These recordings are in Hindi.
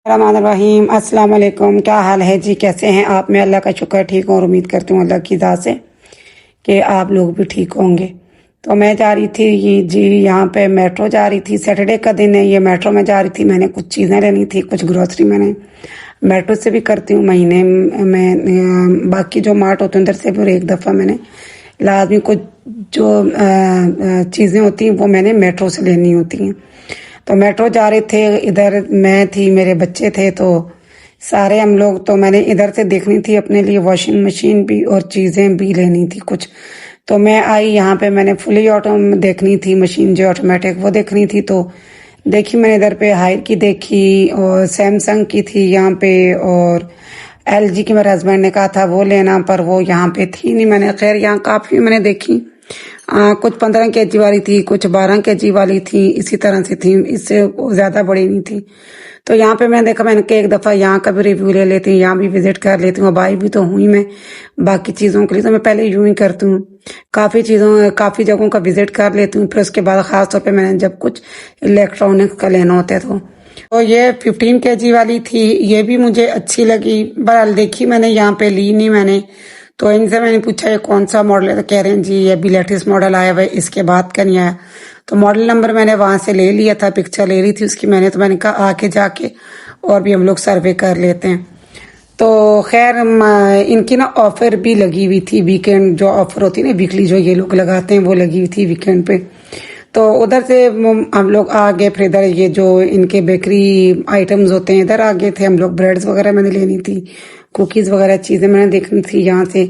रहीम अस्सलाम वालेकुम। क्या हाल है जी, कैसे हैं आप? मैं अल्लाह का शुक्र ठीक हूँ और उम्मीद करती हूँ अल्लाह की ज़ात से कि आप लोग भी ठीक होंगे। तो मैं जा रही थी जी यहाँ पे मेट्रो जा रही थी। सैटरडे का दिन है, ये मेट्रो में जा रही थी। मैंने कुछ चीज़ें लेनी थी, कुछ ग्रोसरी मैंने मेट्रो से भी करती हूँ महीने में। बाकी जो मार्ट होते हैं उधर से भी एक दफ़ा मैंने लाजमी कुछ जो चीज़ें होती हैं वो मैंने मेट्रो से लेनी होती हैं। तो मेट्रो जा रहे थे, इधर मैं थी, मेरे बच्चे थे, तो सारे हम लोग। तो मैंने इधर से देखनी थी अपने लिए वॉशिंग मशीन भी और चीज़ें भी लेनी थी कुछ। तो मैं आई यहाँ पे, मैंने फुली ऑटो देखनी थी मशीन जो ऑटोमेटिक वो देखनी थी। तो देखी मैंने इधर पे हायर की देखी और सैमसंग की थी यहाँ पे, और एलजी की मेरे हस्बैंड ने कहा था वो लेना, पर वो यहाँ पे थी नहीं। मैंने खैर यहाँ काफ़ी मैंने देखी, कुछ 15 kg वाली थी, कुछ 12 kg वाली थी, इसी तरह से थी, इससे ज़्यादा बड़ी नहीं थी। तो यहाँ पे मैंने देखा, मैंने कहा एक दफ़ा यहाँ का भी रिव्यू ले लेती हूँ, यहाँ भी विजिट कर लेती हूँ। बाई भी तो हुई मैं बाकी चीज़ों के लिए, तो मैं पहले यूं ही करती हूँ, काफ़ी जगहों का विजिट कर लेती हूँ। फिर उसके बाद ख़ास तौर पे मैंने जब कुछ इलेक्ट्रॉनिक्स का लेना होता है तो ये 15 kg वाली थी, ये भी मुझे अच्छी लगी। बहरहाल देखी मैंने, यहाँ पे ली नहीं मैंने। तो इनसे मैंने पूछा ये कौन सा मॉडल है, तो कह रहे हैं जी ये भी लेटेस्ट मॉडल आया हुआ है, इसके बाद का नहीं आया। तो मॉडल नंबर मैंने वहां से ले लिया था, पिक्चर ले रही थी उसकी मैंने। तो मैंने कहा आके जाके और भी हम लोग सर्वे कर लेते हैं। तो खैर इनकी ना ऑफर भी लगी हुई थी, वीकेंड जो ऑफर होती है ना वीकली जो ये लोग लगाते हैं वो लगी हुई थी वीकेंड पे। तो उधर से हम लोग आ गए। फिर इधर ये जो इनके बेकरी आइटम्स होते हैं इधर आ गए थे हम लोग। ब्रेड्स वगैरह मैंने लेनी थी, कुकीज़ वगैरह चीज़ें मैंने देखनी थी यहाँ से।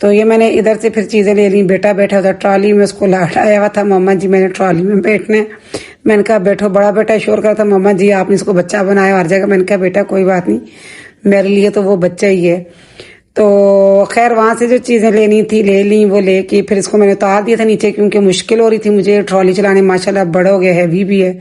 तो ये मैंने इधर से फिर चीज़ें ले ली। बेटा बैठा था ट्रॉली में, उसको लाया हुआ था, मम्मा जी मैंने ट्रॉली में बैठना है। मैंने कहा बैठो। बड़ा बेटा शोर कर था, मम्मा जी आपने इसको बच्चा बनाया हर जगह। मैंने कहा बेटा कोई बात नहीं, मेरे लिए तो वो बच्चा ही है। तो खैर वहां से जो चीज़ें लेनी थी ले ली, वो लेके फिर इसको मैंने उतार दिया था नीचे, क्योंकि मुश्किल हो रही थी मुझे ट्रॉली चलाने। माशाल्लाह बड़ा हो गया, हैवी भी है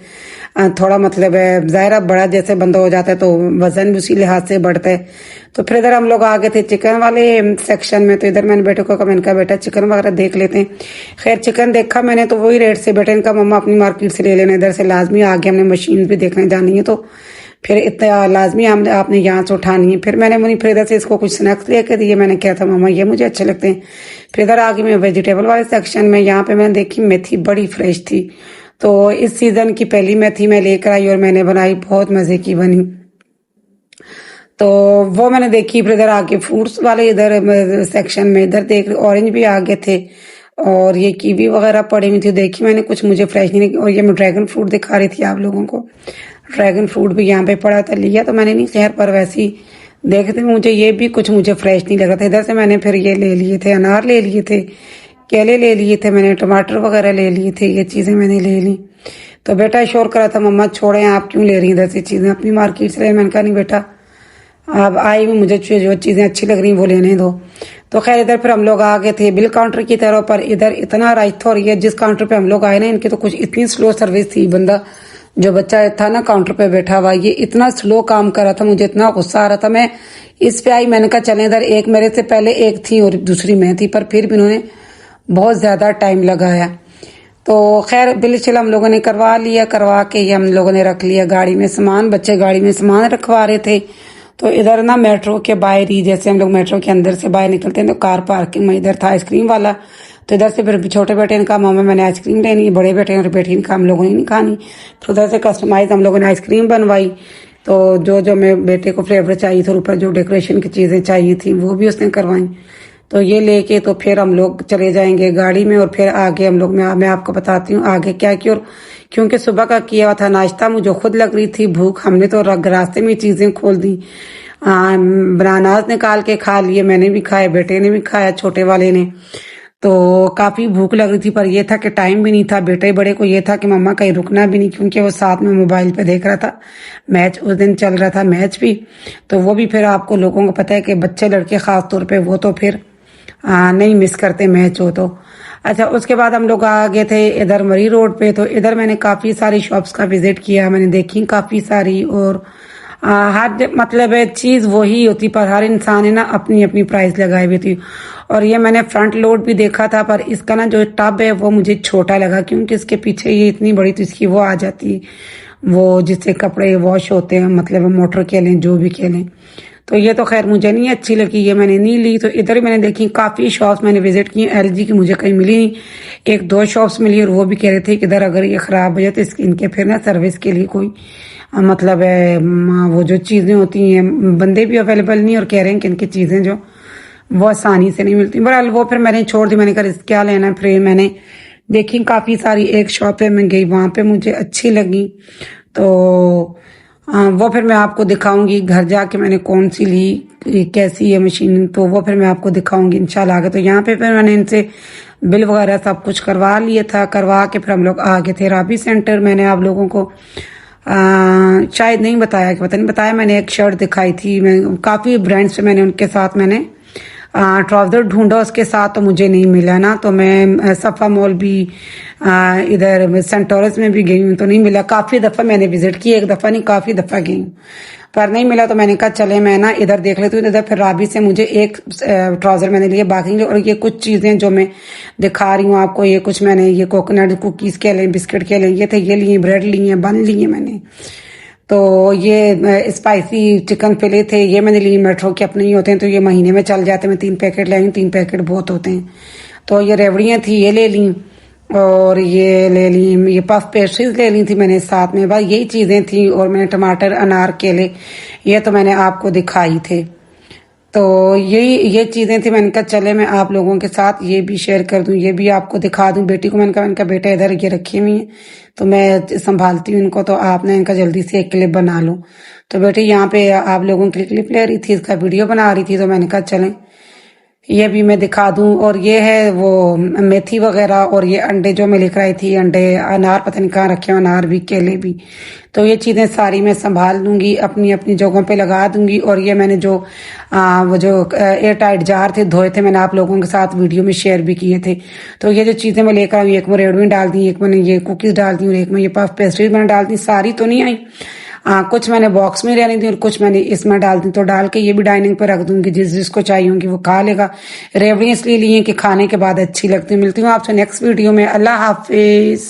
थोड़ा, मतलब है ज़ाहिर बड़ा जैसे बंदा हो जाता है तो वजन भी उसी लिहाज से बढ़ता है। तो फिर इधर हम लोग आ गए थे चिकन वाले सेक्शन में। तो इधर मैंने बेटे को कहा, मैंने कहा बेटा चिकन वगैरह देख लेते हैं। खैर चिकन देखा मैंने तो वही रेट से। बेटे ने कहा मम्मा अपनी मार्केट से ले लेना, इधर से लाजमी आगे हमने मशीन भी देखने जानी है, तो फिर इतना लाजमी हमने आपने यहाँ से उठानी है। फिर मैंने फिर इधर से इसको कुछ स्नैक्स लेकर दिए। मैंने कहा था मम्मा ये मुझे अच्छे लगते हैं। फिर इधर आगे मैं वेजिटेबल वाले सेक्शन में, यहाँ पे मैंने देखी मेथी बड़ी फ्रेश थी। तो इस सीजन की पहली मेथी मैं लेकर आई और मैंने बनाई, बहुत मजे की बनी। तो वो मैंने देखी। फिर इधर आके फ्रूट्स वाले इधर सेक्शन में इधर देख, ऑरेंज भी आ गए थे और ये कीवी वगैरह पड़ी हुई थी। देखी मैंने, कुछ मुझे फ्रेश नहीं लगी। और ये मैं ड्रैगन फ्रूट दिखा रही थी आप लोगों को, ड्रैगन फ्रूट भी यहाँ पे पड़ा था, लिया तो मैंने नहीं खैर, पर वैसे ही देखते मुझे ये भी कुछ मुझे फ्रेश नहीं लगा था। इधर से मैंने फिर ये ले लिए थे, अनार ले लिए थे, केले ले लिए थे मैंने, टमाटर वगैरह ले लिए थे, ये चीज़ें मैंने ले ली। तो बेटा शोर करा था मम्मा छोड़ें आप क्यों ले रही इधर से चीज़ें, अपनी मार्केट से ले। मैंने कहा नहीं बेटा, अब आई हुई मुझे जो चीज़ें अच्छी लग रही वो लेने दो। तो खैर इधर फिर हम लोग आ गए थे बिल काउंटर की तरफ, पर इधर इतना रश था और ये जिस काउंटर पे हम लोग आए ना, इनकी तो कुछ इतनी स्लो सर्विस थी। बंदा जो बच्चा था ना काउंटर पे बैठा हुआ, ये इतना स्लो काम कर रहा था, मुझे इतना गुस्सा आ रहा था। मैं इस पे आई, मैंने कहा चले इधर, एक मेरे से पहले एक थी और दूसरी मैं थी, पर फिर भी उन्होंने बहुत ज़्यादा टाइम लगाया। तो खैर बिल शिल हम लोगों ने करवा लिया, करवा के ये हम लोगों ने रख लिया गाड़ी में सामान। बच्चे गाड़ी में सामान रखवा रहे थे। तो इधर ना मेट्रो के बाहर ही, जैसे हम लोग मेट्रो के अंदर से बाहर निकलते हैं तो कार पार्किंग में इधर था आइसक्रीम वाला। तो इधर से फिर छोटे बेटे ने कहा मम्मा मैंने आइसक्रीम लेनी है, बड़े बेटे और बेटी ने कहा हम लोगों ने नहीं खानी। फिर उधर से कस्टमाइज हम लोगों ने आइसक्रीम बनवाई। तो जो मैं बेटे को फ्लेवर चाहिए था, ऊपर जो डेकोरेशन की चीज़ें चाहिए थी वो भी उसने करवाई। तो ये लेके तो फिर हम लोग चले जाएंगे गाड़ी में, और फिर आगे हम लोग मैं आपको बताती हूँ आगे क्या किया। और क्योंकि सुबह का किया हुआ था नाश्ता, मुझे खुद लग रही थी भूख, हमने तो रास्ते में चीज़ें खोल दी। बनानास निकाल के खा लिए, मैंने भी खाए, बेटे ने भी खाया, छोटे वाले ने। तो काफ़ी भूख लग रही थी, पर यह था कि टाइम भी नहीं था। बेटे बड़े को यह था कि मम्मा कहीं रुकना भी नहीं, क्योंकि वो साथ में मोबाइल पे देख रहा था मैच, उस दिन चल रहा था मैच भी। तो वो भी फिर आपको लोगों को पता है कि बच्चे लड़के ख़ास तौर पे वो तो फिर नहीं मिस करते मैच हो तो। अच्छा उसके बाद हम लोग आ गए थे इधर मरी रोड पे। तो इधर मैंने काफ़ी सारी शॉप्स का विजिट किया, मैंने देखी काफ़ी सारी। और हर मतलब है चीज़ वही होती, पर हर इंसान है ना अपनी अपनी प्राइस लगाई हुई थी। और ये मैंने फ्रंट लोड भी देखा था, पर इसका ना जो टब है वो मुझे छोटा लगा, क्योंकि इसके पीछे ये इतनी बड़ी तो इसकी वो आ जाती है वो जिससे कपड़े वॉश होते हैं, मतलब मोटर के लें, जो भी के लें। तो ये तो खैर मुझे नहीं अच्छी लगी, ये मैंने नहीं ली। तो इधर ही मैंने देखी, काफ़ी शॉप्स मैंने विजिट की, एलजी की मुझे कहीं मिली नहीं। एक दो शॉप्स मिली और वो भी कह रहे थे कि इधर अगर ये ख़राब हो जाए तो इनके फिर ना सर्विस के लिए कोई मतलब है, वो जो चीज़ें होती हैं, बंदे भी अवेलेबल नहीं, और कह रहे हैं कि इनकी चीज़ें जो वो आसानी से नहीं मिलती। बहरहाल वो फिर मैंने छोड़ दी, मैंने कहा क्या लेना है। फिर मैंने देखी काफ़ी सारी, एक शॉप पे मैं गई, वहाँ पे मुझे अच्छी लगी। तो वो फिर मैं आपको दिखाऊंगी घर जाके मैंने कौन सी ली, कैसी है मशीन, तो वो फिर मैं आपको दिखाऊंगी इंशाल्लाह आगे। तो यहाँ पे फिर मैंने इनसे बिल वगैरह सब कुछ करवा लिया था, करवा के फिर हम लोग आ गए थे राबी सेंटर। मैंने आप लोगों को शायद नहीं बताया, कि पता नहीं बताया, मैंने एक शर्ट दिखाई थी, मैं काफ़ी ब्रांड्स पे मैंने उनके साथ मैंने ट्राउज़र ढूंढा, उसके साथ तो मुझे नहीं मिला ना। तो मैं सफ़ा मॉल भी, इधर सेंटोरस में भी गई हूँ तो नहीं मिला। काफ़ी दफ़ा मैंने विजिट की, एक दफ़ा नहीं काफ़ी दफ़ा गई हूँ, पर नहीं मिला। तो मैंने कहा चले मैं ना इधर देख लेती हूँ। इधर फिर राबी से मुझे एक ट्राउज़र मैंने लिए, बाकी लिए। और ये कुछ चीज़ें जो मैं दिखा रही हूँ आपको, ये कुछ मैंने ये कोकोनट कुकीज़ के लिए, बिस्किट के लिए ये थे, ये लिए, ब्रेड लिए, बन लिए मैंने। तो ये स्पाइसी चिकन फिले थे, ये मैंने लिए, मेट्रो के अपने ही होते हैं तो ये महीने में चल जाते हैं। मैं 3 पैकेट लाई हूँ, 3 पैकेट बहुत होते हैं। तो ये रेवड़ियाँ थी, ये ले ली, और ये ले ली, ये पफ पेस्ट्रीज ले ली थी मैंने साथ में। बस यही चीज़ें थी। और मैंने टमाटर, अनार, केले, ये तो मैंने आपको दिखाई थे। तो यही ये चीज़ें थी। मैंने कहा चले मैं आप लोगों के साथ ये भी शेयर कर दूं, ये भी आपको दिखा दूं। बेटी को मैंने कहा बेटा इधर ये रखी हुई है तो मैं संभालती हूँ इनको, तो आपने इनका जल्दी से एक क्लिप बना लो। तो बेटी यहाँ पे आप लोगों के लिए क्लिप ले रही थी, इसका वीडियो बना रही थी, तो मैंने कहा चलें ये भी मैं दिखा दूं। और ये है वो मेथी वगैरह, और ये अंडे जो मैं लिख रही थी, अंडे, अनार पता नहीं कहाँ रखे हो, अनार भी, केले भी। तो ये चीज़ें सारी मैं संभाल लूंगी, अपनी अपनी जगहों पे लगा दूंगी। और ये मैंने जो वो जो एयर टाइट जार थे, धोए थे, मैंने आप लोगों के साथ वीडियो में शेयर भी किए थे। तो ये जो चीज़ें मैं लेकर आई, एक में रेडमी डाल दी, एक मैंने ये कुकीज़ डाल दी, और एक में ये पफ पेस्ट्रीज मैंने डाल दी। सारी तो नहीं आई, कुछ मैंने बॉक्स में रहने दी और कुछ मैंने इसमें डाल दी। तो डाल के ये भी डाइनिंग पर रख दूंगी, जिस जिसको चाहिए होंगी वो खा लेगा। रेवड़ी इसलिए लिए कि खाने के बाद अच्छी लगती। मिलती हूँ आपसे नेक्स्ट वीडियो में। अल्लाह हाफिज।